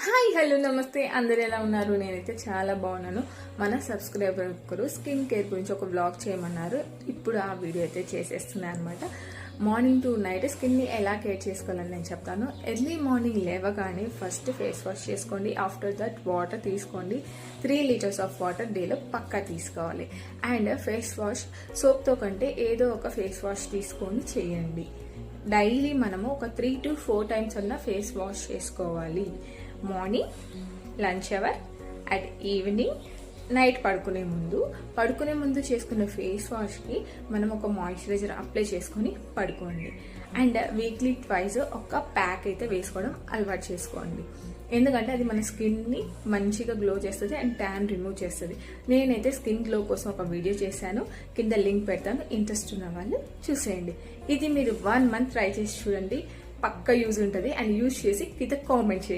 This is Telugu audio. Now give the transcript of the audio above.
హాయ్ హలో నమస్తే, అందరు ఎలా ఉన్నారు? నేనైతే చాలా బాగున్నాను. మన సబ్స్క్రైబర్ ఒకరు స్కిన్ కేర్ గురించి ఒక బ్లాగ్ చేయమన్నారు. ఇప్పుడు ఆ వీడియో అయితే చేసేస్తున్నాను అనమాట. మార్నింగ్ టు నైట్ స్కిన్ని ఎలా కేర్ చేసుకోవాలని నేను చెప్తాను. ఎర్లీ మార్నింగ్ లేవగానే ఫస్ట్ ఫేస్ వాష్ చేసుకోండి. ఆఫ్టర్ దట్ వాటర్ తీసుకోండి. 3 లీటర్స్ ఆఫ్ వాటర్ డేలో పక్కా తీసుకోవాలి. అండ్ ఫేస్ వాష్ సోప్తో కంటే ఏదో ఒక ఫేస్ వాష్ తీసుకొని చేయండి. డైలీ మనము ఒక 3 to 4 టైమ్స్ అన్న ఫేస్ వాష్ చేసుకోవాలి. Morning, lunch hour, at evening, night పడుకునే ముందు చేసుకున్న ఫేస్ వాష్కి మనం ఒక మాయిశ్చరైజర్ అప్లై చేసుకొని పడుకోండి. అండ్ వీక్లీ ట్వైస్ ఒక ప్యాక్ అయితే వేసుకోవడం అలవాటు చేసుకోండి. ఎందుకంటే అది మన స్కిన్ని మంచిగా గ్లో చేస్తుంది అండ్ ట్యాన్ రిమూవ్ చేస్తుంది. నేనైతే స్కిన్ గ్లో కోసం ఒక వీడియో చేశాను, కింద లింక్ పెడతాను. ఇంట్రెస్ట్ ఉన్న వాళ్ళు చూసేయండి. ఇది మీరు 1 month ట్రై చేసి చూడండి, పక్కా యూజ్ ఉంటుంది. అండ్ యూజ్ చేసి కింద కామెంట్ చేయండి.